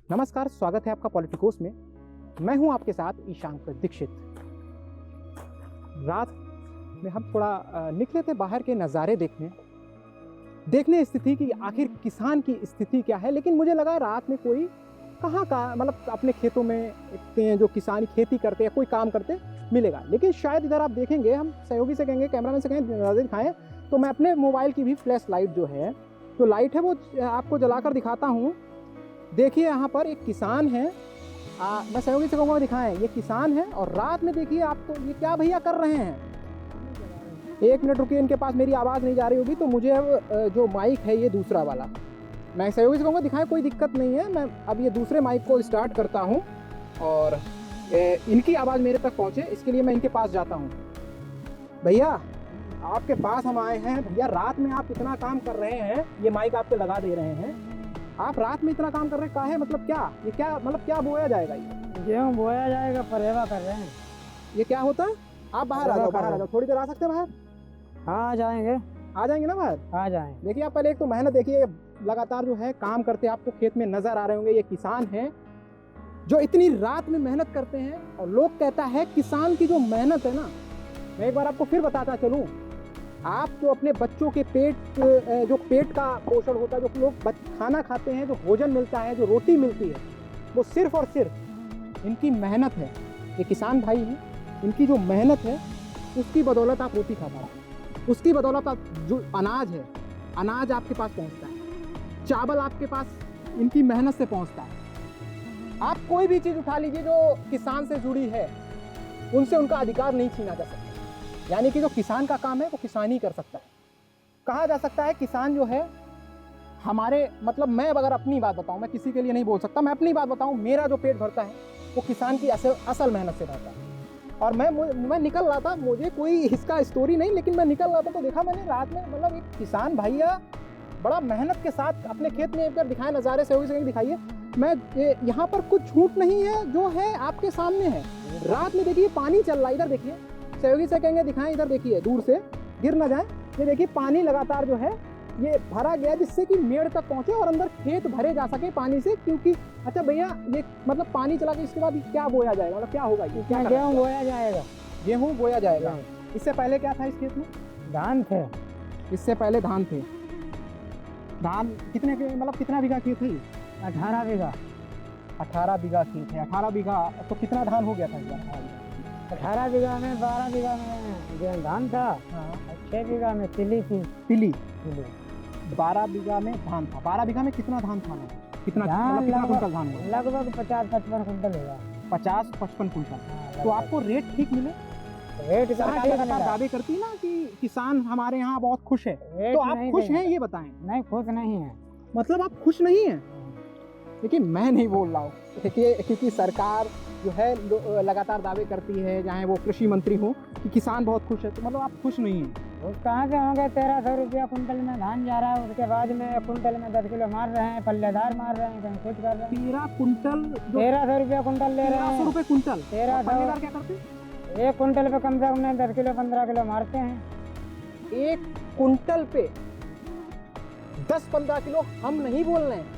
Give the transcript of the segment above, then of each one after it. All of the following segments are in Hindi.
नमस्कार, स्वागत है आपका पॉलिटिकोस में। मैं हूं आपके साथ ईशांक दीक्षित। रात में हम थोड़ा निकले थे बाहर के नज़ारे देखने स्थिति की, आखिर किसान की स्थिति क्या है। लेकिन मुझे लगा रात में कोई कहाँ का मतलब अपने खेतों में जो किसान खेती करते हैं, कोई काम करते मिलेगा। लेकिन शायद इधर आप देखेंगे, हम सहयोगी से कहेंगे, कैमरामैन से कहेंगे नज़र दिखाएं, तो मैं अपने मोबाइल की भी फ्लैश लाइट जो लाइट है वो आपको जलाकर दिखाता हूँ। देखिए यहाँ पर एक किसान है, मैं सहयोगी से कहूँगा दिखाएं, ये किसान है। और रात में देखिए आप, तो ये क्या भैया कर रहे हैं। एक मिनट रुकिए, इनके पास मेरी आवाज़ नहीं जा रही होगी तो मुझे अब जो माइक है ये दूसरा वाला, मैं सहयोगी से कहूँगा दिखाएं, कोई दिक्कत नहीं है। मैं अब ये दूसरे माइक को स्टार्ट करता हूँ और इनकी आवाज़ मेरे तक पहुँचे, इसके लिए मैं इनके पास जाता हूँ। भैया आपके पास हम आए हैं। भैया रात में आप इतना काम कर रहे हैं, ये माइक आप पे लगा दे रहे हैं, आप रात में इतना काम कर रहे हैं, काहे मतलब क्या, ये क्या मतलब क्या बोया जाएगा? ये गेहूँ बोया जाएगा, परेवा कर रहे हैं। ये क्या होता है? आप बाहर आ जाओ, थोड़ी देर आ सकते हैं बाहर? हाँ आ जाएंगे ना बाहर? आ जाएंगे। देखिए आप पहले एक तो मेहनत देखिए, लगातार जो है काम करते आपको खेत में नजर आ रहे होंगे। ये किसान हैं जो इतनी रात में मेहनत करते हैं। और लोग कहता है किसान की जो मेहनत है ना, मैं एक बार आपको फिर बताता चलूँ, आप जो अपने बच्चों के पेट का पोषण होता है, जो लोग खाना खाते हैं, जो भोजन मिलता है, जो रोटी मिलती है, वो सिर्फ और सिर्फ इनकी मेहनत है। ये किसान भाई हैं, इनकी जो मेहनत है उसकी बदौलत आप रोटी खा पा रहे हैं, उसकी बदौलत आप जो अनाज है, अनाज आपके पास पहुंचता है, चावल आपके पास इनकी मेहनत से पहुंचता है। आप कोई भी चीज़ उठा लीजिए जो किसान से जुड़ी है, उनसे उनका अधिकार नहीं छीना जा सकता। यानी कि जो किसान का काम है वो किसान ही कर सकता है। कहा जा सकता है किसान जो है हमारे, मतलब मैं अगर अपनी बात बताऊं, मैं किसी के लिए नहीं बोल सकता, मैं अपनी बात बताऊं, मेरा जो पेट भरता है वो किसान की असल मेहनत से भरता है। और मैं निकल रहा था, मुझे कोई इसका स्टोरी नहीं, लेकिन मैं निकल रहा था तो देखा मैंने रात में, मतलब एक किसान भैया बड़ा मेहनत के साथ अपने खेत में एक बार दिखाए नज़ारे से दिखाइए। मैं यहाँ पर कुछ झूठ नहीं है, जो है आपके सामने है। रात में देखिए पानी चल रहा है, इधर देखिए, सहयोगी से कहेंगे दिखाएं, इधर देखिए, दूर से गिर ना जाए। ये देखिए पानी लगातार जो है ये भरा गया, जिससे कि मेड़ तक पहुंचे और अंदर खेत भरे जा सके पानी से। क्योंकि अच्छा भैया, ये मतलब पानी चला के इसके बाद क्या बोया जाएगा, मतलब क्या होगा? ये क्या गेहूँ बोया जाएगा। गेहूँ बोया जाएगा। इससे पहले क्या था इस खेत में? धान थे। इससे पहले धान थे। धान कितने के, मतलब कितना बीघा खेत है? 18 बीघा। 18 बीघा खेत है। 18 बीघा तो कितना धान हो गया था? 18 बीघा में 12 बीघा में धान था। हाँ। 6 बीघा में तिली थी। तिली 12 बीघा में धान था। 12 बीघा में कितना धान था? कितना कुंटल धान हुआ? लगभग 50-55 कुंटल होगा। 50-55 कुंटल। तो आपको रेट ठीक मिले? रेट सरकार लगातार दावे करती है ना कि किसान हमारे यहाँ बहुत खुश है, तो आप खुश हैं ये बताएं? नहीं, खुश नहीं है। मतलब आप खुश नहीं हैं? लेकिन मैं नहीं बोल रहा हूँ, क्योंकि सरकार जो है लगातार दावे करती है, चाहे वो कृषि मंत्री हो, कि किसान बहुत खुश है, तो मतलब आप खुश नहीं हैं। कहाँ से होंगे? 1300 रुपया कुंटल में धान जा रहा है, उसके बाद में कुंटल में 10 किलो मार रहे हैं, पल्लेदार मार रहे हैं, कहीं कुछ कर रहे हैं। 13 कुंटल 1300 रुपया कुंटल ले रहे हैं। 1300 रुपये कुंटल। 1300 क्या करते? एक कुंटल पे कम से कम 10 किलो 15 किलो मारते हैं। एक कुंटल पे 10-15 किलो हम नहीं बोल रहे हैं,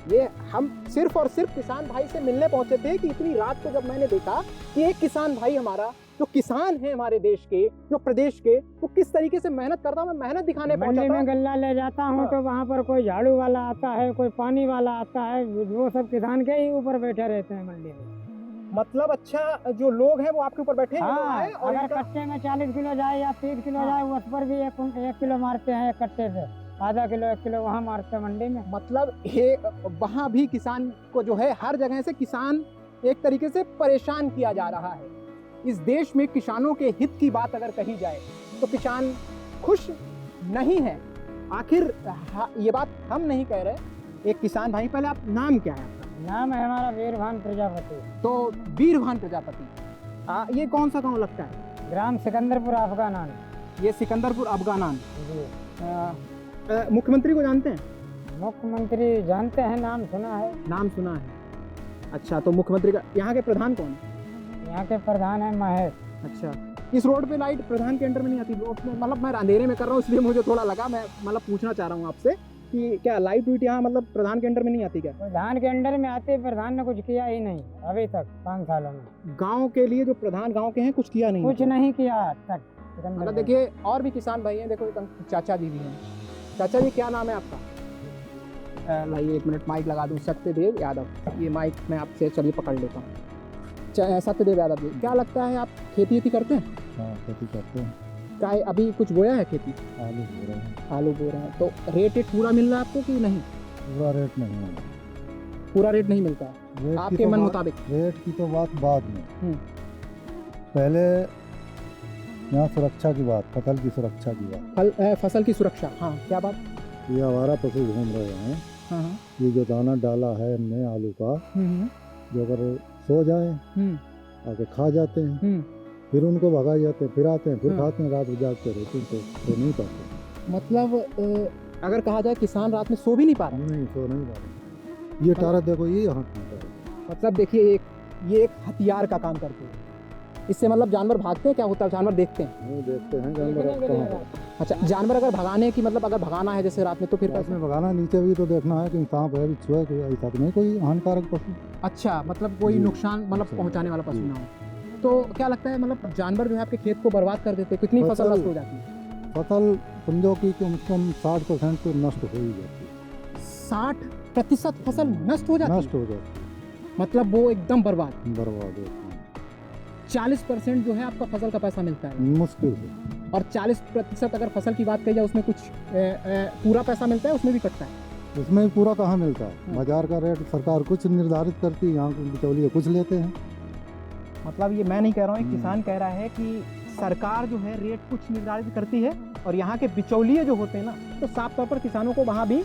ये हम सिर्फ और सिर्फ किसान भाई से मिलने पहुंचे थे। कि इतनी रात को जब मैंने देखा कि एक किसान भाई हमारा, जो किसान है हमारे देश के, जो प्रदेश के, वो किस तरीके से मेहनत करता, मैं मेहनत दिखाने पहुंचा था। मंडी में गल्ला ले जाता हूँ तो वहाँ पर कोई झाड़ू वाला आता है, कोई पानी वाला आता है, वो सब किसान के ही ऊपर बैठे रहते हैं मंडी में। मतलब अच्छा, जो लोग हैं वो आपके ऊपर बैठे हाँ, हैं। और अगर कट्टे में 40 किलो जाए या 30 किलो जाए, उस पर भी 1 किलो मारते हैं। एक कट्टे से आधा किलो 1 किलो वहाँ मारते हैं मंडी में। मतलब ये वहाँ भी किसान को जो है, हर जगह से किसान एक तरीके से परेशान किया जा रहा है। इस देश में किसानों के हित की बात अगर कही जाए तो किसान खुश नहीं है। आखिर ये बात हम नहीं कह रहे। एक किसान भाई, पहले आप नाम क्या है आपका? नाम है हमारा वीरभान प्रजापति। तो वीरभान प्रजापति, ये कौन सा गांव लगता है? ग्राम सिकंदरपुर अफगानान। ये सिकंदरपुर अफगानान। मुख्यमंत्री को जानते हैं? मुख्यमंत्री जानते हैं, नाम सुना है। नाम सुना है। अच्छा, तो मुख्यमंत्री का, यहाँ के प्रधान कौन है? यहाँ के प्रधान है महेश। अच्छा, इस रोड पे लाइट प्रधान के अंडर में नहीं आती? रोड में, मतलब मैं अंधेरे में कर रहा हूँ इसलिए मुझे थोड़ा लगा, मैं मतलब पूछना चाह रहा हूँ आपसे। कि क्या लाइट वाइट यहाँ मतलब प्रधान के अंडर में नहीं आती क्या? प्रधान के अंडर में आते, प्रधान ने कुछ किया ही नहीं अभी तक 5 सालों में। गांव के लिए जो प्रधान गांव के हैं कुछ किया नहीं, कुछ नहीं किया आज तक। मतलब देखिए और भी किसान भाई हैं, देखो एक चाचा जी भी हैं। चाचा जी क्या नाम है आपका? लाइए 1 मिनट माइक लगा दूं। सत्यदेव यादव, ये माइक मैं आपसे चलिए पकड़ लेता हूँ। सत्यदेव यादव जी, क्या लगता है आप खेती वेती करते हैं? हाँ खेती करते हैं। क्या अभी कुछ बोया है खेती? आलू बो रहे हैं। आलू बो रहे हैं, तो रेट पूरा मिल रहा है आपको कि नहीं? पूरा रेट नहीं है। पूरा रेट नहीं मिलता है रेट की आपके तो मन बात- मुताबिक? रेट की तो बात बाद में। हम्म। पहले यहाँ सुरक्षा की बात, फसल की सुरक्षा की बात। फसल की सुरक्षा, हाँ क्या बात? ये आवारा पशु घूम रहे हैं, हाँ हाँ। ये जो दाना डाला है हमने आलू का, हम्म, जो अगर सो जाए हम्म, आके खा जाते हैं, हम्म। फिर उनको भगा जाते हैं, फिर आते हैं, फिर हाँ। खाते हैं, रात जागते रहते हैं, तो नहीं पाते। मतलब अगर कहा जाए किसान रात में सो भी नहीं पा रहा। नहीं सो नहीं पाते। ये टारा देखो, ये यहाँ खाता है। मतलब देखिए ये एक हथियार का काम करते हैं। इससे मतलब जानवर भागते हैं, क्या होता है जानवर देखते हैं? नहीं देखते हैं जानवर कहाँ है। अच्छा, जानवर अगर भगाने की मतलब अगर भगाना है जैसे रात में तो फिर रात में भगाना, नीचे भी तो देखना है कि सांप है, बिच्छू है, कोई ऐसा तो नहीं कोई हानिकारक पशु। अच्छा, मतलब कोई जी। नुकसान मतलब नुकसान। पहुंचाने वाला पशु जी। ना हो। तो क्या लगता है मतलब जानवर जो है आपके खेत को बर्बाद कर देते हैं, कितनी फसल फसल- नष्ट हो जाती है? फसल समझो कि कम से कम 60% तो नष्ट हो ही जाती है। 60% फसल नष्ट हो जाती नष्ट है, हो जाती मतलब वो एकदम बर्बाद। है, बर्बाद होती है 40% जो है आपका फसल का पैसा मिलता है, मुश्किल से। और 40% अगर फसल की बात कही जाए उसमें कुछ पूरा पैसा मिलता है, उसमें भी कटता है। उसमें भी पूरा कहाँ मिलता है? हाँ। बाजार का रेट सरकार कुछ निर्धारित करती है, यहाँ के बिचौलिए कुछ लेते हैं। मतलब ये मैं नहीं कह रहा हूँ, एक हम्म। किसान कह रहा है कि सरकार जो है रेट कुछ निर्धारित करती है और यहाँ के बिचौलिए जो होते हैं ना, तो साफ तौर पर किसानों को वहाँ भी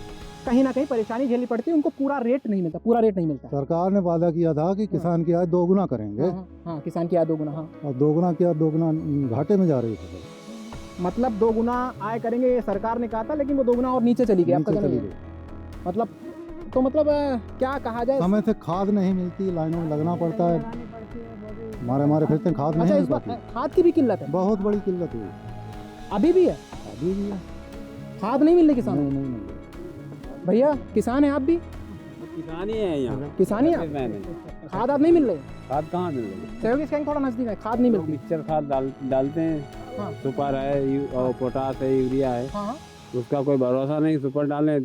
कहीं ना कहीं परेशानी झेलनी पड़ती है, उनको पूरा रेट नहीं मिलता, पूरा रेट नहीं मिलता। सरकार ने वादा किया था कि किसान की आय दोगुना करेंगे, हाँ, हाँ, किसान की आय दोगुना, हाँ। और दोगुना किया, दोगुना घाटे में जा रही फसल। मतलब 2 गुना आय करेंगे ये सरकार ने कहा था, लेकिन वो 2 गुना और नीचे चली गई। आपका नीचे कहना चली ये है? गई। मतलब तो मतलब क्या कहा जाए? समय से खाद नहीं मिलती, लाइनों में लगना पड़ता है, मारे फिरते हैं, खाद अच्छा, नहीं इस मिल बार पाती। खाद की भी किल्लत है, बहुत बड़ी किल्लत हुई, अभी भी है, अभी भी है। खाद नहीं मिल रही किसानों नहीं को। नहीं नहीं। भैया किसान है आप भी? किसान ही है यहाँ। किसान ही आप? मैंने खाद आप नहीं मिल रही? खाद कहाँ मिल रही? सहयोगी बैंक थोड़ा नजदीक है, खाद नहीं लोग मिलती। मिक्सचर खाद डालते हैं, हाँ। सुपर है और पोटास है, यूरिया है, हाँ, हाँ। उसका कोई भरोसा नहीं। सुपर डालें,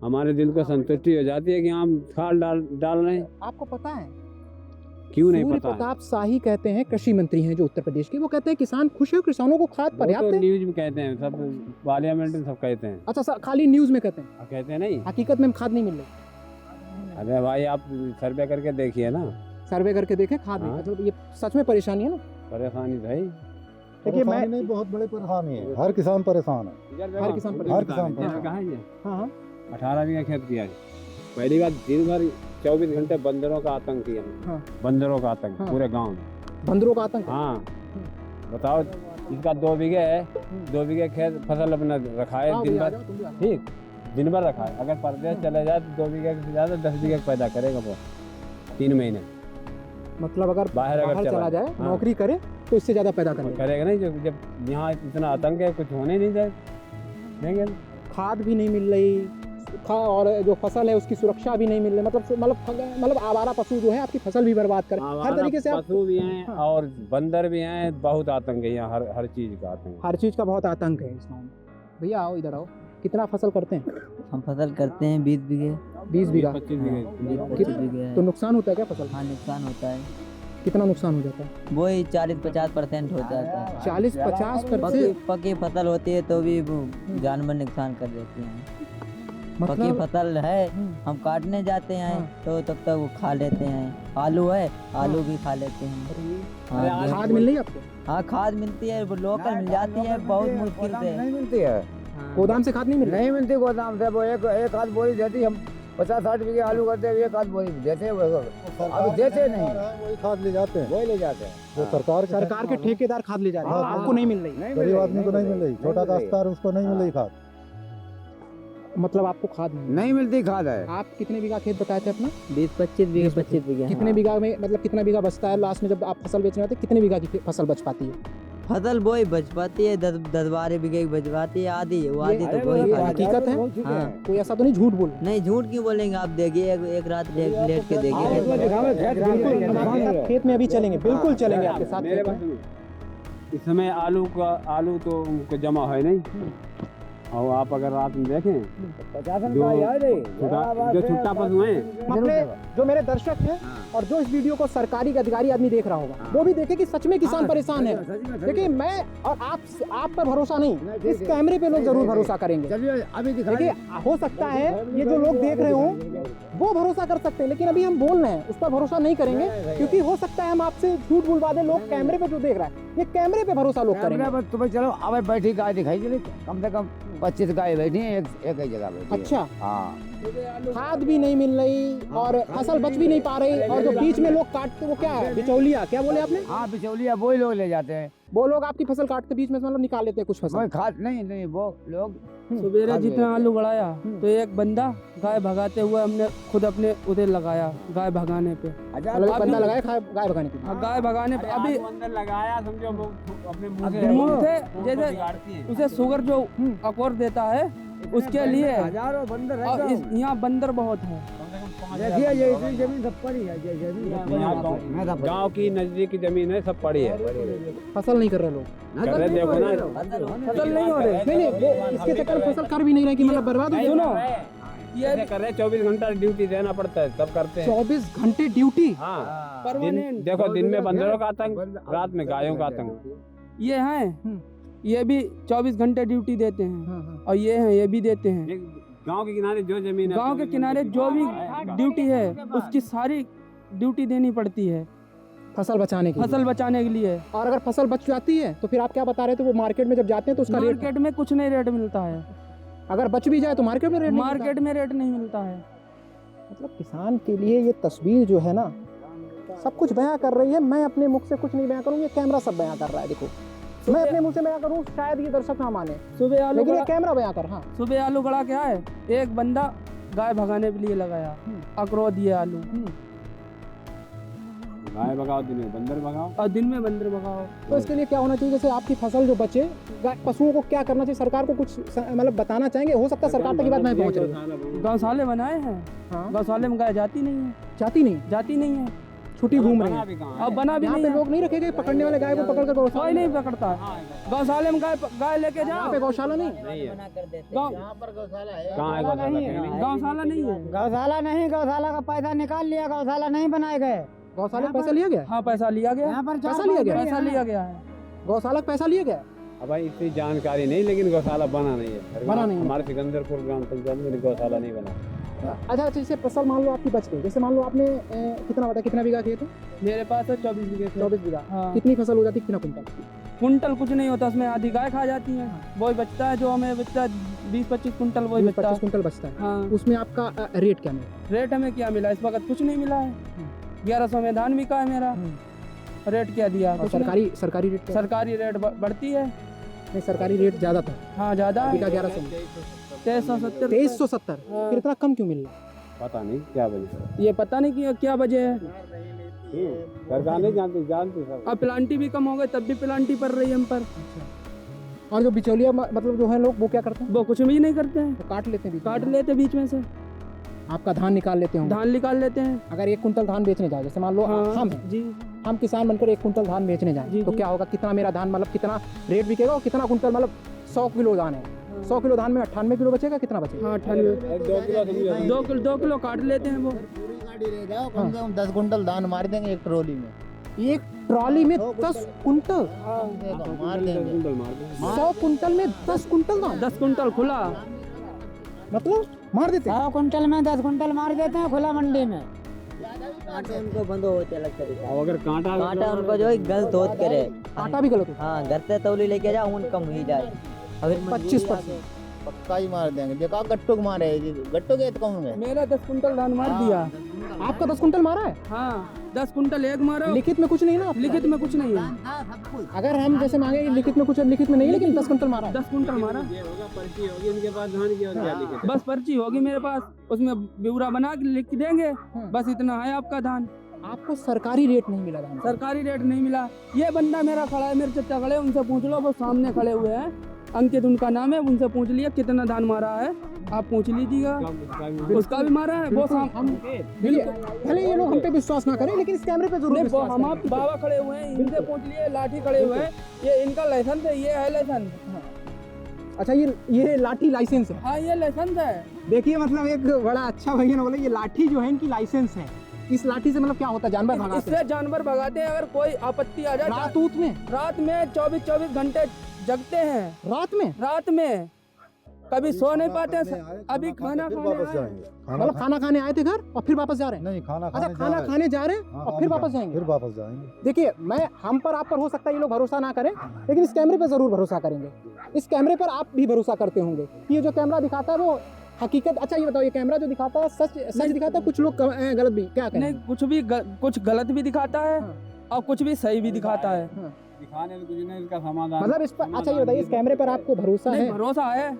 हमारे दिल को संतुष्टि हो जाती है कि हम खाद डाल रहे हैं। आपको पता है क्यों नहीं सूर्य पता है? प्रताप शाही कहते हैं, कृषि मंत्री हैं जो उत्तर प्रदेश के, वो कहते हैं किसान खुश है, किसानों को खाद वो पर्याप्त तो है। न्यूज में कहते हैं, सब पार्लियामेंट में सब कहते हैं। अच्छा सर, खाली न्यूज में कहते हैं, कहते हैं नहीं। हकीकत में खाद नहीं मिल रही। अरे भाई आप सर्वे करके देखिए ना, सर्वे करके देखे, खाद नहीं, हाँ। मतलब ये सच में परेशानी है ना। परेशानी तो है ही। देखिए मैं, परेशानी नहीं, बहुत बड़ी परेशानी है, हर किसान परेशान है। हर किसान पूरी हर किताब किसान है। परेशान। कहाँ है ये? हाँ, हाँ। 18 बीघा खेत किया है। पहली बात, दिन भर 24 घंटे बंदरों का आतंक किया, हाँ। बंदरों का आतंक हाँ। पूरे गांव में। बंदरों का आतंक है। हाँ बताओ, इसका 2 बीघे है, 2 बीघे खेत फसल अपना रखा है आओ दिन भैया, आ भर, जाओ, तुम भी आ जाओ। ठीक, दिन भर रखा है। अगर परदेश चले जाए तो 2 बीघे से ज़्यादा 10 बीघे पैदा करेगा वो 3 महीने। मतलब अगर बाहर अगर बाहर चला जाए, हाँ। नौकरी करे तो इससे ज्यादा पैदा करेगा। करेगा नहीं, जब यहाँ इतना आतंक है, कुछ होने नहीं देंगे। खाद भी नहीं मिल रही, और जो फसल है उसकी सुरक्षा भी नहीं मिल रही, मतलब आवारा पशु जो है आपकी फसल भी बर्बाद कर, हर तरीके से आप, पशु भी हैं हाँ। और बंदर भी हैं, बहुत आतंक है यहाँ, हर चीज का आतंक है। हर चीज का बहुत आतंक है इस गाँव में। भैया आओ इधर आओ, कितना फसल करते हैं? हम फसल करते हैं 20 बीघे 20 बीघा। 25 बीघे। 25 बीघे है। तो नुकसान होता है क्या फसल? हाँ नुकसान होता है, कितना नुकसान हो जाता है? वही 40-50% हो जाता है। 40-50%? पकी फसल होती है तो भी वो जानवर नुकसान कर देते हैं। पकी मतलब फसल है, हम्म, हम काटने जाते हैं हाँ। तो तब तक वो खा लेते हैं। आलू है, आलू भी खा लेते हैं। हाँ, अरे खाद मिल रही है आपको? हाँ खाद मिलती है, वो लोकल मिल जाती है बहुत मुश्किल से। नहीं मिलती है, हाँ। गोदाम से खाद नहीं मिल रही? नहीं मिलती गोदाम से। वो एक आध बोरी देती, हम 50-60 बीघे आलू करते हैं, एक आध बोरी देते हैं, अब देते नहीं, वही खाद ले जाते हैं, वही ले जाते हैं। वो सरकार के ठेकेदार खाद ले जा रहे हैं, हाँ। आपको नहीं मिल रही। नहीं गरीब आदमी को नहीं मिल रही, छोटा मिल रही। काश्तकार उसको नहीं मिल रही खाद। मतलब आपको खाद नहीं मिल नहीं मिलती खाद है। रही। आप कितने बीघा खेत बताए थे अपना? 20-25 बीघे 25 बीघे। कितने बीघा में मतलब कितना बीघा बचता है लास्ट में जब आप फसल बेचने आते हैं? कितने बीघा की फसल बच पाती है? फसल बोई बच पाती है, 10-12 बीघे की बच पाती है, आधी वो आधी तो बोई ये खा लेती हकीकत है? हाँ। कोई ऐसा तो नहीं झूठ बोल है। नहीं झूठ क्यों बोलेंगे, आप देखिए एक रात लेट के देखिए। बिल्कुल हम आपके साथ खेत में अभी चलेंगे, बिल्कुल चलेंगे आपके साथ मेरे खेत में। पास में इस समय आलू तो उनको जमा है नहीं, और आप अगर रात में देखें 50 जो छुट्टा पशु हैं, अपने जो मेरे दर्शक हैं और जो इस वीडियो को सरकारी अधिकारी आदमी देख रहा होगा वो भी देखे कि सच में किसान परेशान है। देखिए मैं और आप पर भरोसा नहीं, इस कैमरे पे लोग जरूर भरोसा करेंगे। चलिए अभी दिखा देखिए हो सकता है ये जो लोग देख रहे हो वो भरोसा कर सकते हैं, लेकिन अभी हम बोल रहे हैं उस पर भरोसा नहीं करेंगे, क्योंकि हो सकता है हम आपसे झूठ बुलवा दें। लोग कैमरे पे जो देख रहा है ये कैमरे पे भरोसा लोग करेंगे। तुम्हें चलो अब बैठी गाय दिखाई चली, कम से कम 25 गाय बैठी है एक ही जगह बैठी है। अच्छा, हाँ खाद भी नहीं मिल रही और फसल बच भी नहीं पा रही, और जो बीच में लोग काटते वो क्या है, बिचौलिया क्या बोले आपने? हाँ बिचौलिया वही लोग ले जाते हैं, वो लोग आपकी फसल काटते बीच में से मतलब निकाल लेते हैं कुछ फसल। कोई खाद नहीं वो लोग सवेरे खाद जितना ले आलू गड़ाया तो एक बंदा गाय भगाते हुए हमने खुद अपने उधर लगाया, गाय भगाने पे। मतलब एक बंदा लगाया गाय भगाने के लिए। गाय भगाने पे अभी अंदर लगाया, समझो वो अपने मुंह अभी से मुंह से जैसे उसे शुगर जो अकौर देता है उसके लिए, हजारों बंदर और यहाँ बंदर बहुत है। देखिए ये इतनी जमीन सब पड़ी है, ये जमीन गांव की नजदीक की जमीन है, सब पड़ी है। फसल नहीं कर रहे लोग, कर रहे देखो ना, फसल नहीं हो रहे। नहीं वो इसके चक्कर में फसल कर भी नहीं रहे कि मतलब बर्बाद हो सुनो ये कर रहे 24 घंटा ड्यूटी देना पड़ता है, तब करते हैं। 24 घंटे ड्यूटी। हाँ परमानेंट। देखो दिन में बंदरों का आतंक, रात में गायों का आतंक। ये हैं, ये भी 24 घंटे ड्यूटी देते हैं, और ये हैं ये भी देते हैं। गांव के किनारे जो जमीन है, गांव के किनारे जो भी ड्यूटी है उसकी सारी ड्यूटी देनी पड़ती है फसल बचाने के लिए। फसल बचाने के लिए। और अगर फसल बच जाती है तो फिर आप क्या बता रहे थे, वो मार्केट में जब जाते हैं तो उसका रेट, मार्केट में कुछ नहीं रेट मिलता है, अगर बच भी जाए तो मार्केट में रेट नहीं मिलता। मार्केट में रेट नहीं मिलता है। मतलब किसान के लिए ये तस्वीर जो है ना सब कुछ बयां कर रही है। मैं अपने मुख से कुछ नहीं बयां करूँ, ये कैमरा सब बयां कर रहा है। देखो मैं अपने मुंह से बयां करूँ शायद ये दर्शक ना माने, सुबह आलू लेकिन ये गड़ा, कैमरा बयां कर। हाँ सुबह आलू गड़ा क्या है, एक बंदा गाय भगाने के लिए लगाया, अकरो दिए आलू, गाय भगाओ, दिन में बंदर भगाओ, और दिन में बंदर भगाओ। तो इसके लिए क्या होना चाहिए, जैसे आपकी फसल जो बचे, पशुओं को क्या करना चाहिए, सरकार को कुछ मतलब बताना चाहेंगे? हो सकता है सरकार तक की बात नहीं पहुंच रही है। गौशाले बनाए हैं, हाँ गौशाले में गाय जाती नहीं है, जाती नहीं है, छुट्टी घूम रही है। और बना भी यहाँ नहीं पे है, लोग नहीं रखे गए पकड़ने वाले गाय को पकड़ कर कोई गौशाला नहीं पकड़ता है। गौशाले में गाय लेके यहाँ जाओ, पे गौशाला नहीं। गाँव कहाँ है गौशाला? गौशाला नहीं है। गौशाला नहीं, गौशाला का पैसा निकाल लिया, गौशाला नहीं बनाए गए। गौशाला का पैसा लिया गया है? हाँ पैसा लिया गया, यहाँ पर पैसा लिया गया? पैसा लिया गया है। गौशाला का पैसा लिया गया है? अब भाई इतनी जानकारी नहीं, लेकिन गौशाला बना नहीं है, बना नहीं है। हमारे सिकंदरपुर ग्राम पंचायत में गौशाला नहीं बना। अच्छा, जैसे फसल मान लो आपकी बच गई, जैसे मान लो आपने कितना बता, कितना बीघा खेत है? मेरे पास है 24 बीघे खेत। 24 बीघा। हाँ। कितनी फसल हो जाती है, कितना कुंटल? कुंटल कुछ नहीं होता, उसमें आधी गाय खा जाती है, वही बचता है जो हमें बचता है 20-25 कुंटल वही बचता 25 है। कुंटल बचता है। हाँ। उसमें आपका रेट क्या मिला? रेट हमें क्या मिला, इस वक्त कुछ नहीं मिला है। 1100 में धान बिका है मेरा, रेट क्या दिया? और कुछ नहीं। सरकारी रेट क्या? सरकारी रेट बढ़ती है। नहीं, सरकारी रेट ज्यादा था, हाँ ज्यादा अभी है, का 1100 2370। 2370। हाँ। फिर इतना कम क्यों मिल रहा? पता नहीं क्या वजह, ये पता नहीं कि क्या वजह है। सरकार नहीं जानती सब। अब प्लांटी भी कम हो गए, तब भी प्लांटी पड़ रही है हम पर। और जो बिचौलिया मतलब जो है लोग वो क्या करते हैं? वो कुछ भी नहीं करते हैं, वो काट लेते हैं बीच में। काट लेते बीच में से, आपका धान निकाल लेते होंगे। धान निकाल लेते हैं। अगर 1 कुंटल धान बेचने जाए, जैसे मान लो हाँ, हम हैं, जी हम किसान बनकर 1 कुंटल धान बेचने जाएं, जी, तो जी। क्या होगा, कितना मेरा धान मतलब कितना रेट बिकेगा और कितना कुंटल मतलब 100 किलो धान है, 100 किलो धान में 98 किलो बचेगा, कितना बचेगा? हाँ 2 किलो काट लेते हैं वो। कम से कम 10 कुंटल धान मार देंगे एक ट्रॉली में। एक ट्रॉली में 10 कुंटल, मार देंगे। 100 कुंटल में 10 कुंटल धान, 10 कुंटल खुला, मतलब मार देते हैं। 100 कुंटल में 10 कुंटल मार देते हैं खुला मंडी में। कांटे उनको बंद होते अलग तरीका। अब अगर कांटा उनको जो है गलत होत करे। आटा भी गलत होता हाँ घर से तौली लेके जाओ, ऊन कम ही जाए। अगर है 25%। पक्का ही मार देंगे। देखा गट्टू को मारे, गट्टू के तो कहूँगे। मेरा 10 कुंटल धान मार दिया। आपका 10 कुंटल मारा है? हाँ 10 कुंटल एक मारा। लिखित में कुछ नहीं ना आपका? लिखित में कुछ नहीं है। अगर हम जैसे मांगे कि लिखित में कुछ, लिखित में नहीं, लेकिन 10 कुंटल मारा है। 10 कुंटल मारा, ये होगा, पर्ची होगी इनके पास धान की, और क्या लिखे थे? बस पर्ची होगी मेरे पास, उसमें ब्यौरा बना के लिख देंगे, बस इतना है आपका धान। आपको सरकारी रेट नहीं मिला दाना? सरकारी रेट नहीं मिला। ये बंदा मेरा खड़ा है, मेरे चचा खड़े हैं, उनसे पूछ लो, वो सामने खड़े हुए हैं, अंकित उनका नाम है, उनसे पूछ लिया कितना धान मारा है, आप पूछ लीजिएगा। उसका भी मारा है वो देखिए, भले ये लोग हम पे विश्वास ना करें लेकिन इस कैमरे पे जरूर विश्वास हम करें। बाबा खड़े हुए हैं, इनसे पूछ लिए, लाठी खड़े हुए हैं, ये इनका लाइसेंस है, ये है लाइसेंस। अच्छा, ये लाठी लाइसेंस है? हाँ ये लाइसेंस है। देखिए, मतलब एक बड़ा अच्छा भैया ने बोला ये लाठी जो है इनकी लाइसेंस है। इस लाठी से मतलब क्या होता है? जानवर भगाते हैं? इससे जानवर भगाते हैं। अगर कोई आपत्ति आ जाए रात में 24 घंटे जगते हैं। रात में कभी सो नहीं पाते। अभी खाना खाने आए, मतलब खाना खाने आए थे घर और फिर वापस जा रहे हैं? नहीं, खाना अच्छा, खाना खाने जा रहे हैं और फिर वापस जाएंगे? फिर वापस जाएंगे। देखिए, मैं हम पर आप पर हो सकता है ये लोग भरोसा ना करें, लेकिन इस कैमरे पर जरूर भरोसा करेंगे। इस कैमरे पर आप भी भरोसा करते होंगे। ये जो कैमरा दिखाता है वो हकीकत। अच्छा ये बताओ, ये कैमरा जो दिखाता है सच दिखाता है? कुछ लोग गलत भी क्या करें? नहीं, कुछ गलत भी दिखाता है और कुछ भी सही भी दिखाता है। दिखाने में कुछ नहीं, इसका समाधान मतलब इस पर, अच्छा ये बताइए, इस कैमरे पर आपको भरोसा है?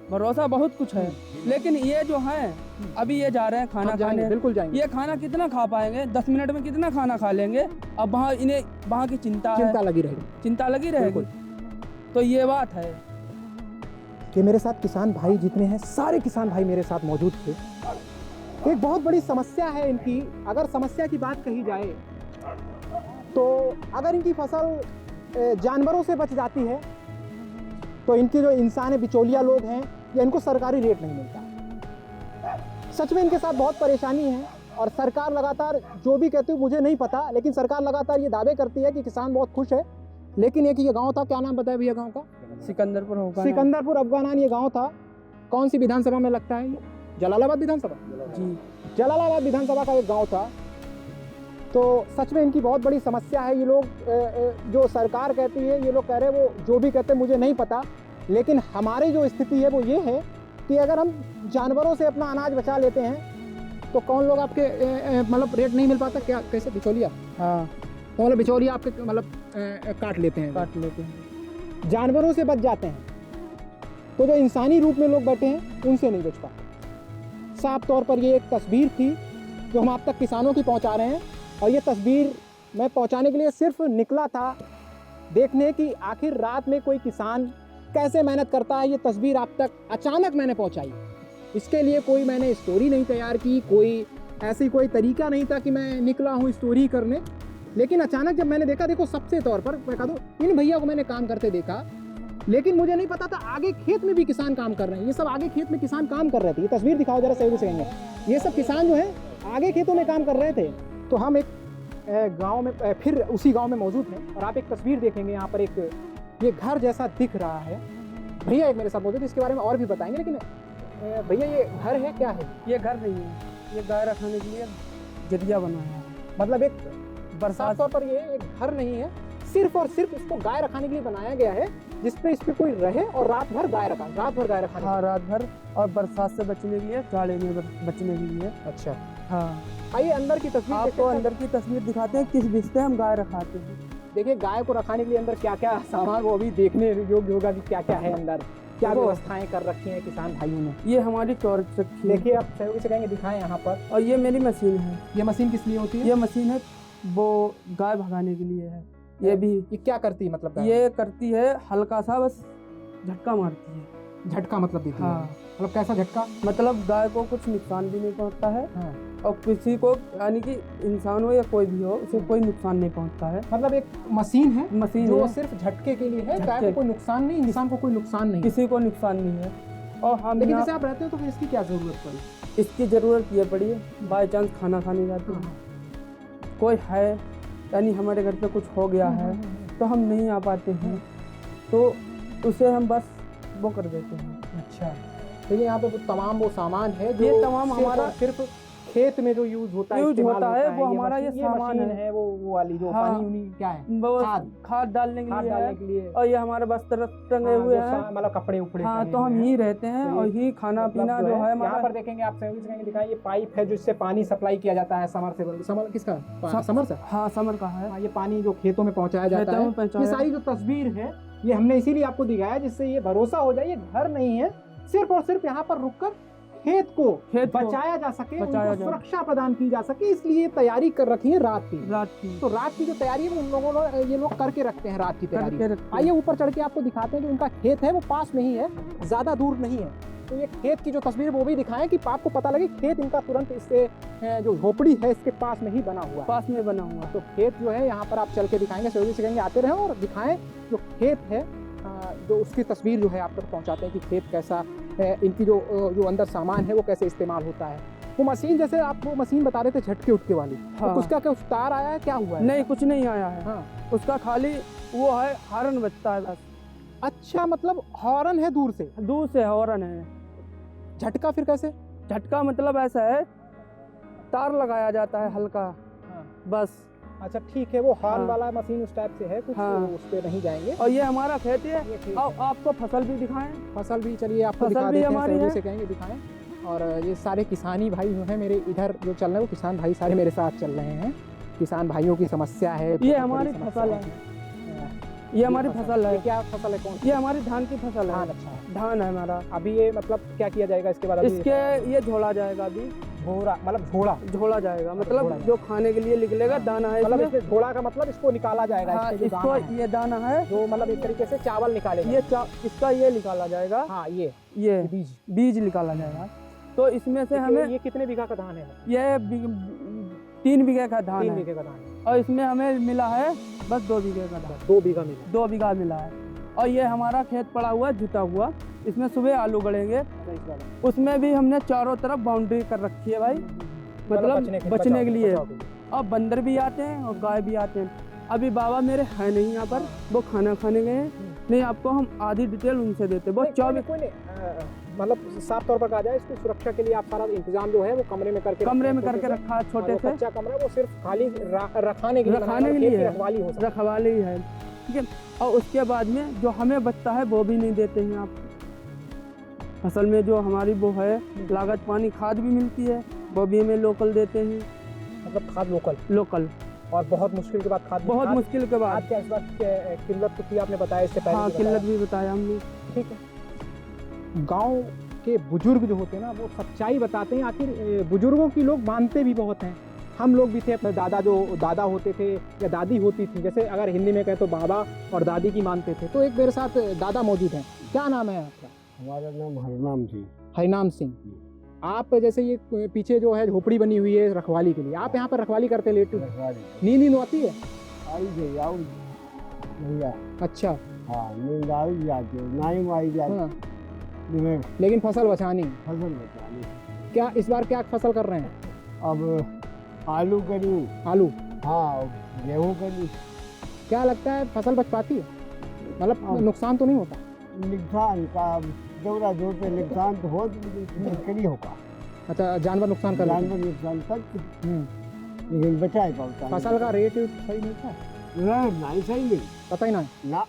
भरोसा बहुत कुछ है, लेकिन ये जो है अभी ये जा रहे हैं खाना खाने, बिल्कुल जाएंगे। ये खाना कितना खा पाएंगे? 10 मिनट में कितना खाना खा लेंगे? अब वहाँ की चिंता लगी रहेगी। तो ये बात है कि मेरे साथ किसान भाई जितने हैं, सारे किसान भाई मेरे साथ मौजूद थे। एक बहुत बड़ी समस्या है इनकी। अगर समस्या की बात कही जाए तो अगर इनकी फसल जानवरों से बच जाती है तो इनके जो इंसान है, बिचौलिया लोग हैं, या इनको सरकारी रेट नहीं मिलता। सच में इनके साथ बहुत परेशानी है और सरकार लगातार जो भी कहती है मुझे नहीं पता, लेकिन सरकार लगातार ये दावे करती है कि किसान बहुत खुश है। लेकिन एक ये गांव था, क्या नाम बताया भैया गांव का? सिकंदरपुर अफगानान ये गांव था। कौन सी विधानसभा में लगता है? जलालाबाद विधानसभा जी, जलालाबाद विधानसभा का एक गांव था। तो सच में इनकी बहुत बड़ी समस्या है। ये लोग जो सरकार कहती है, ये लोग कह रहे हैं वो जो भी कहते हैं मुझे नहीं पता, लेकिन हमारी जो स्थिति है वो ये है कि अगर हम जानवरों से अपना अनाज बचा लेते हैं तो कौन लोग आपके मतलब रेट नहीं मिल पाता क्या? कैसे? बिचौलिया? हाँ, तो मतलब बिचौलिया आपके मतलब काट लेते हैं। जानवरों से बच जाते हैं तो जो इंसानी रूप में लोग बैठे हैं उनसे नहीं बच पाते। साफ तौर पर ये एक तस्वीर थी जो हम आप तक किसानों की पहुंचा रहे हैं, और ये तस्वीर मैं पहुंचाने के लिए सिर्फ निकला था देखने की आखिर रात में कोई किसान कैसे मेहनत करता है। ये तस्वीर आप तक अचानक मैंने पहुंचाई। इसके लिए कोई मैंने स्टोरी नहीं तैयार की, कोई तरीका नहीं था कि मैं निकला हूँ स्टोरी करने। लेकिन अचानक जब मैंने देखा, देखो सबसे तौर पर मैं कह दूँ, इन भैया को मैंने काम करते देखा, लेकिन मुझे नहीं पता था आगे खेत में भी किसान काम कर रहे हैं। ये सब आगे खेत में किसान काम कर रहे थे। ये तस्वीर दिखाओ जरा सही से कहेंगे। ये सब किसान जो है आगे खेतों में काम कर रहे थे। तो हम एक गांव में, फिर उसी गांव में मौजूद हैं और आप एक तस्वीर देखेंगे। यहाँ पर एक ये घर जैसा दिख रहा है। भैया एक मेरे साथ मौजूद है, इसके बारे में और भी बताएंगे। लेकिन भैया ये घर है क्या है? ये घर नहीं है, ये गाय रखने के लिए जरिया बना है। मतलब एक बरसात तौर पर ये एक घर नहीं है, सिर्फ और सिर्फ इसको गाय रखाने के लिए बनाया गया है, जिसपे इस पे कोई रहे और रात भर गाय रखा। हाँ, रात भर, और बरसात से बचने के लिए, जाड़े में बचने के लिए। अच्छा, हाँ। आइए अंदर की तस्वीर आपको अंदर की तस्वीर दिखाते हैं किस बीच से हम गाय रखाते हैं। देखिए गाय को रखाने के लिए अंदर क्या क्या सामान, वो अभी देखने योग्य होगा कि क्या क्या है अंदर, क्या व्यवस्थाएं कर रखी हैं किसान भाइयों ने। ये हमारी चौर रखी है। देखिए आप सहयोगी से कहेंगे दिखाएं यहाँ पर। और ये मेरी मशीन है। ये मशीन किस लिए होती है? ये मशीन है वो गाय भगाने के लिए है। ये भी ये क्या करती है? मतलब ये करती है हल्का सा बस झटका मारती है। झटका मतलब देती है? हाँ। मतलब कैसा झटका? मतलब गाय को कुछ नुकसान भी नहीं पहुंचता है। हाँ। और किसी को, यानी कि इंसान हो या कोई भी हो, उसे कोई नुकसान नहीं पहुंचता है। मतलब एक मशीन है जो है। सिर्फ झटके के लिए है, गाय को कोई नुकसान नहीं, इंसान को कोई नुकसान नहीं, किसी को नुकसान नहीं है। और हम लेकिन जैसे आप रहते हो तो फिर इसकी क्या जरूरत पड़ी? इसकी जरूरत ये पड़ी है, बाई चांस खाना खाने जाते हैं, कोई है यानी हमारे घर पे कुछ हो गया है तो हम नहीं आ पाते हैं, तो उसे हम बस वो कर देते हैं। अच्छा, लेकिन यहाँ पे तमाम वो सामान है जो ये तमाम हमारा सिर्फ खेत में जो यूज होता है वो हमारा ये सामान है। वो वाली जो पानी क्या है, वो खाद डालने के लिए। और ये हमारे वस्त्र टंगे हुए हैं, मतलब कपड़े उपड़े। हाँ, तो हम ही रहते हैं और ही खाना पीना जो है। यहाँ पर देखेंगे आप सहयोगी से कहेंगे दिखाएं, ये पाइप है जिससे पानी सप्लाई किया जाता है समर किसका? समर से? हाँ, समर का है। ये पानी जो खेतों में पहुँचाया जाता है। ये सारी जो तस्वीर है ये हमने इसीलिए आपको दिखाया जिससे ये भरोसा हो जाए ये घर नहीं है, सिर्फ और सिर्फ यहाँ पर रुककर खेत को बचाया जा सके, उनको सुरक्षा प्रदान की जा सके, इसलिए तैयारी कर रखी है रात की। तो रात की जो तैयारी है वो उन लोगों ने ये लोग करके रखते हैं रात की तैयारी। आइए ऊपर चढ़ के आपको दिखाते हैं जो उनका खेत है वो पास में ही है, ज्यादा दूर नहीं है। तो ये खेत की जो तस्वीर वो भी दिखाएं कि आपको पता लगे खेत इनका तुरंत इससे जो झोपड़ी है इसके पास में ही बना हुआ है। पास में बना हुआ। तो खेत जो है यहाँ पर आप चल के दिखाएंगे, सहयोगी से कहेंगे आते रहें और दिखाएं जो खेत है, जो उसकी तस्वीर जो है आप तक पहुँचाते हैं कि खेत कैसा है, इनकी जो अंदर सामान है वो कैसे इस्तेमाल होता है। वो मशीन जैसे आप वो मशीन बता रहे थे झटके उठके वाली, हाँ। तो उसका क्या तार आया है, क्या हुआ है? नहीं, कुछ नहीं आया है। हाँ। उसका खाली वो है हॉर्न बजता है बस। अच्छा, मतलब हॉर्न है दूर से हॉर्न है। झटका फिर कैसे? झटका मतलब ऐसा है, तार लगाया जाता है हल्का, हाँ। बस। अच्छा ठीक है, वो हॉर्न हाँ। वाला मशीन उस टाइप से है कुछ, हाँ। उस पे नहीं जाएंगे। और ये हमारा खेत है। ये खेत अब आपको फसल भी दिखाएं। फसल भी चलिए आपको फसल दिखा भी देते हैं, हमारी सहयोगी है। से कहेंगे दिखाएं। और ये सारे किसानी भाई जो हैं मेरे इधर जो चल रहे हैं वो किसान भाई सारे मेरे साथ चल रहे हैं। किसान भाइयों की समस्या है, ये बहुत हमारी बड़ी समस्या फसल है। ये हमारी फसल है। ये क्या फसल है, कौन सी? ये हमारी धान की फसल धान। है। अच्छा है। धान है हमारा। अभी ये मतलब क्या किया जाएगा इसके बाद? अभी इसके ये झोला जाएगा अभी। झोड़ा मतलब झोड़ा जाएगा, झोड़ा मतलब जो खाने के लिए निकलेगा दाना है मतलब इसमें। इसमें झोड़ा का मतलब इसको निकाला जाएगा। हाँ, इसके जो इसको दाना है, ये दाना है जो मतलब एक तरीके से चावल निकालेगा। इसका ये निकाला जाएगा। हाँ, ये बीज निकाला जाएगा। तो इसमें से हमें ये कितने बीघा का धान है? ये 3 बीघे का धान 3 है। बीघे का धान है। और इसमें हमें मिला है बस 2 बीघे का धान। 2 बीघा मिला। 2 बीघा मिला है। और ये हमारा खेत पड़ा हुआ है जुता हुआ, इसमें सुबह आलू गड़ेंगे। उसमें भी हमने चारों तरफ बाउंड्री कर रखी है भाई, मतलब बचने के लिए। और बंदर भी आते हैं और गाय भी आते हैं। अभी बाबा मेरे है नहीं यहाँ पर, वो खाना खाने गए हैं। नहीं, आपको हम आधी डिटेल उनसे देते। वो 24 मतलब साफ तौर पर कहा जाए, इसकी सुरक्षा के लिए आप सारा इंतजाम जो है वो कमरे में करके रखा छोटे से। कच्चा कमरा वो सिर्फ खाली रखाने के लिए रखवाली हो सकता है। रखवाली है, ठीक है। और उसके बाद में जो हमें बचता है वो भी नहीं देते हैं आप। फसल में जो हमारी वो है लागत पानी खाद भी मिलती है, वो भी हमें लोकल देते हैं। मतलब खाद लोकल। और बहुत मुश्किल के बाद बहुत मुश्किल के बाद। क्या इस बात किल्लत तो थी आपने बताया इससे पहले? हाँ, किल्लत भी बताया हमने। ठीक है। गांव के बुजुर्ग जो होते हैं ना वो सच्चाई बताते हैं। आखिर बुजुर्गों की लोग मानते भी बहुत हैं। हम लोग भी थे, अपने दादा होते थे या दादी होती थी, जैसे अगर हिंदी में कहें तो बाबा और दादी की मानते थे। तो एक मेरे साथ दादा मौजूद हैं। क्या नाम है आपका? हमारा नाम हरनाम सिंह। हरनाम सिंह। आप जैसे ये पीछे जो है झोपड़ी बनी हुई है रखवाली के लिए, आप यहाँ पर रखवाली करते लेट नींद आती है? अच्छा। हाँ, नींद आई जाती है, नहीं आई जाती। लेकिन फसल बचानी। क्या इस बार क्या फसल कर रहे हैं? अब आलू करी। आलू? हाँ, गेहूँ करी। क्या लगता है फसल बच पाती है? मतलब नुकसान तो नहीं होता? नुकसान का दौरा जोर पे नुकसान तो हो करी होगा। अच्छा, जानवर नुकसान कर जानवर नुकसान तक, लेकिन बचाए पाता। फसल का रेट सही मिलता है? नहीं, सही नहीं, पता ही नहीं ना।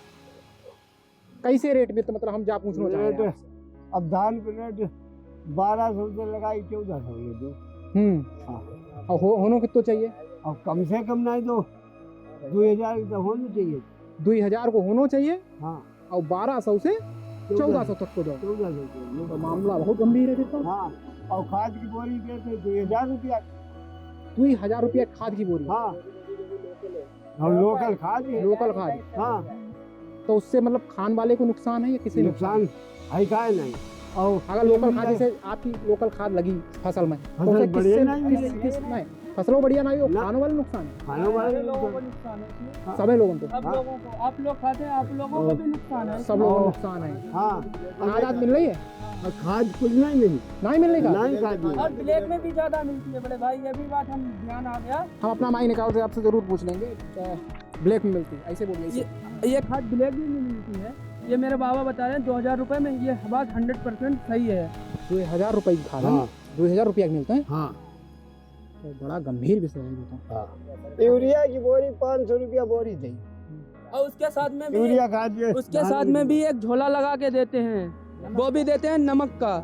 कैसे रेट मिलता, मतलब हम जा पूछना चाह रहे हैं। अब धान पे रेट 1200 से लगाई 1400 ले दो। और होनो कितना चाहिए? अब कम से कम नहीं तो 2000 तो होना चाहिए। 2000 को होना चाहिए। हाँ। और 1200 से 1400 तक को दो। 1400 तो मामला बहुत गंभीर है फिर तो। हाँ। और खाद की बोरी देते 2000 रुपया। 2000 रुपया खाद की बोरी? हाँ। और लोकल खाद है। लोकल खाद? हाँ। तो उससे मतलब खान वाले को नुकसान है या किसी नुकसान है का नहीं? और अगर लोकल खाद से आपकी लोकल खाद लगी फसल में तो फसल बढ़िया नहीं, फसलों बढ़िया नहीं हो, खाने वाले नुकसान है। खाने वाले लोगों को नुकसान है, सभी लोगों को। सब लोगों को, आप लोग खाते हैं, आप लोगों को भी नुकसान है। सब लोगों को नुकसान है। हाँ। आजाद मिल रही है? खाद कुछ नहीं मिली। नहीं मिलने का? नहीं खाद। और ब्लैक में भी ज्यादा मिलती है बड़े भाई, ये भी बात हम ध्यान आ गया। हम अपना माई निकाल से आपसे जरूर पूछ लेंगे। ब्लैक में मिलती है, ऐसे बोलिए। ये खाद ब्लैक में नहीं मिलती है, ये मेरे बाबा बता रहे हैं 2000 रुपये में। ये बात 100% सही है। 2000 रुपये की खाद? हाँ। 2000 रुपया मिलता है? हाँ। तो बड़ा गंभीर विषय है। हाँ। यूरिया की बोरी 500 रुपया बोरी थी। और उसके साथ में भी यूरिया खाद, उसके साथ में भी एक झोला लगा के देते हैं, वो भी देते हैं नमक का,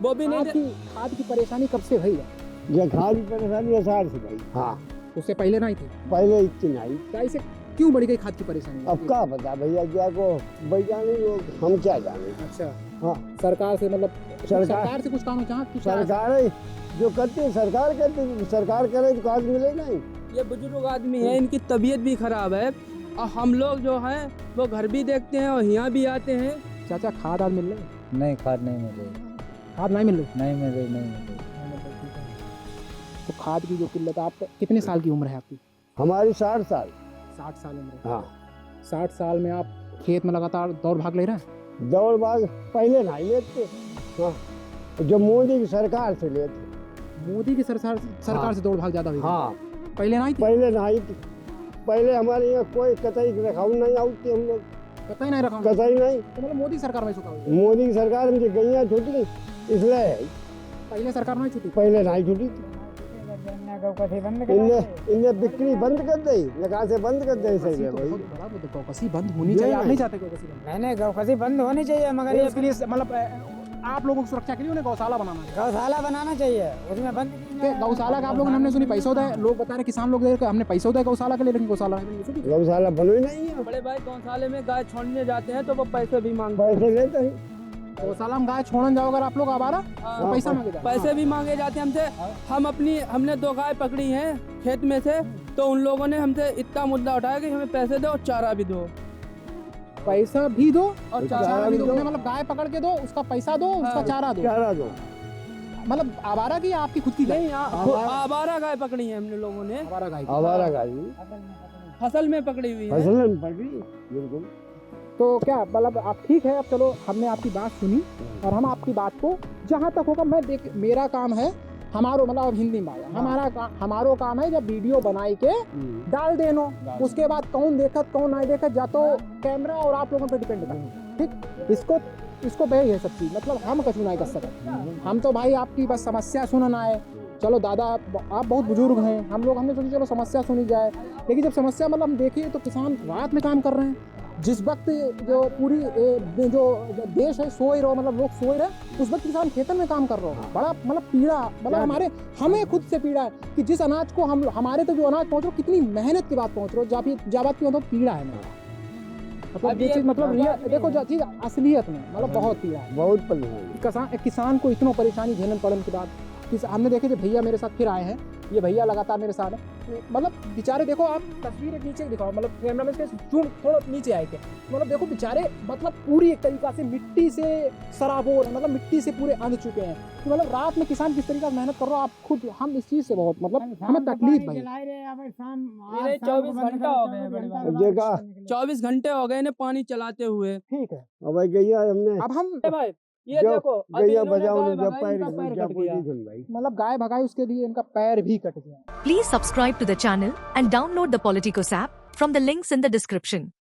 वो भी नहीं। खाद की परेशानी कब से भई है? ये खाद की परेशानी 18 से भाई। हाँ। उससे पहले नहीं थी? पहले इतनी नहीं। कैसे क्यों बढ़ गई खाद की परेशानी? अब क्या बता भैया, क्या को वैज्ञानिक लोग, हम क्या जाने। अच्छा, हाँ, सरकार से मतलब सरकार- सरकार से कुछ काम चाह सरकार जो करती है सरकार करती है, सरकार करे तो काज मिलेगा ही। ये बुजुर्ग आदमी है, इनकी तबीयत भी खराब है और हम लोग जो है वो घर भी देखते हैं और यहाँ भी आते हैं। चाचा खाद आज मिल रही? नहीं, खाद नहीं मिल रही, खाद नहीं मिल रही? नहीं मिल रही, नहीं मिल रही। तो खाद की जो किल्लत, आप कितने साल की उम्र है आपकी? हमारी 60 साल। 60 साल उम्र है। हाँ, 60 साल में आप खेत में लगातार दौड़ भाग ले रहे हैं? दौड़ भाग पहले नहीं लेते। हाँ, जो मोदी की सरकार से लेते। मोदी की सरकार हाँ। से दौड़ भाग ज्यादा हुई? हाँ, पहले नहीं थी? पहले नहीं थी। पहले हमारे यहाँ कोई कतई रखाऊ नहीं आती, हम लोग कतई नहीं रखा? कतई नहीं। तो मतलब मोदी सरकार में चुका हुआ? मोदी की सरकार में जो गैया छूटी इसलिए पहले सरकार नहीं छुटी? पहले नहीं छूटी थी। गौकसी बंद कर इन्हें बिक्री बंद कर दी, निकासी बंद कर दी। सही है तो भाई, बहुत बड़ा वो तो गौकसी बंद होनी चाहिए। आप नहीं चाहते गौकसी बंद? नहीं, गौकसी बंद होनी चाहिए, मगर ये इसके लिए मतलब आप लोगों की सुरक्षा के लिए उन्हें गौशाला बनाना है। गौशाला बनाना चाहिए, उसमें बंद गौशाला का आप लोगों ने हमने सुनी पैसा होता है, लोग बता रहे किसान लोग दे रहे हमने पैसा होता है गौशाला के लिए, लेकिन गौशाला नहीं सुनी। गौशाला बनो ही नहीं है। बड़े भाई गौशाले में गाय छोड़ने जाते हैं तो वो पैसे भी मांगते पैसे लेते हैं। गौशाला में गाय छोड़ने जाओ अगर आप लोग आवारा तो पैसा मांगे जाओ। पैसे भी मांगे जाते हैं हमसे। हमने 2 गाय पकड़ी हैं खेत में से, तो उन लोगों ने हमसे इतना मुद्दा उठाया कि हमें पैसे दो और चारा भी दो। पैसा भी दो और चारा भी दो, मतलब गाय पकड़ के दो, उसका पैसा दो, उसका चारा दो। चारा दो। मतलब आवारा की आपकी खुद की गाय? नहीं, आवारा गाय पकड़ी है हमने लोगों ने, आवारा गाय। आवारा गाय फसल में पकड़ी हुई है। फसल में पकड़ी, बिल्कुल। तो क्या मतलब आप ठीक है, अब चलो हमने आपकी बात सुनी और हम आपकी बात को जहाँ तक होगा मैं देख, मेरा काम है हमारो मतलब अब हिंदी में आया, हमारो काम है जब वीडियो बनाई के डाल देनो, उसके बाद कौन देखत कौन नहीं देखत जा तो कैमरा और आप लोगों पर डिपेंड करना। ठीक, इसको भाई है सब चीज़, मतलब हम कछु नहीं कर सकते। हम तो भाई आपकी बस समस्या सुनना है। चलो दादा आप बहुत बुजुर्ग हैं, हमने सोचा चलो समस्या सुनी जाए, लेकिन जब समस्या मतलब हम देखिए तो किसान रात में काम कर रहे हैं, जिस वक्त जो पूरी जो देश है सोए रहो, मतलब लोग सोए रहे, उस वक्त किसान खेतन में काम कर रहे हो। बड़ा मतलब पीड़ा, मतलब हमें खुद से पीड़ा है कि जिस अनाज को हम हमारे तक जो अनाज पहुँच रहा कितनी मेहनत के बाद पहुँच रहे हो, जब बात की मतलब पीड़ा है मेरा, मतलब ये चीज़ मतलब देखो जो चीज़ असलियत में मतलब बहुत पीड़ा है, बहुत परेशानी। किसान को इतना परेशानी झेलने पड़ने के बाद हमने देखे जो भैया मेरे साथ फिर आए हैं, ये भैया लगातार मेरे साथ है, मतलब बेचारे देखो आप तस्वीर एक नीचे दिखाओ, मतलब कैमरा में जूम थोड़ा नीचे आए के, मतलब देखो बेचारे मतलब पूरी एक तरीका से मिट्टी से सराबोर, मतलब मिट्टी से पूरे अंध चुके हैं। तो मतलब रात में किसान किस तरीके से मेहनत कर रहा हो आप खुद, हम इस चीज़ से बहुत मतलब हमें तकलीफ भाई। 24 घंटा हो गए, 24 घंटे हो गए इन्हें पानी चलाते हुए। ठीक है, अब भाई गैया हमने अब हम भाई ये जो देखो गैया बजाओ गाय जब भगाई, इनका पैर कट गया। भाई मतलब गाय भगाई, उसके लिए इनका पैर भी कट गया। Please subscribe to the channel and download the Politicos app from the links in the description.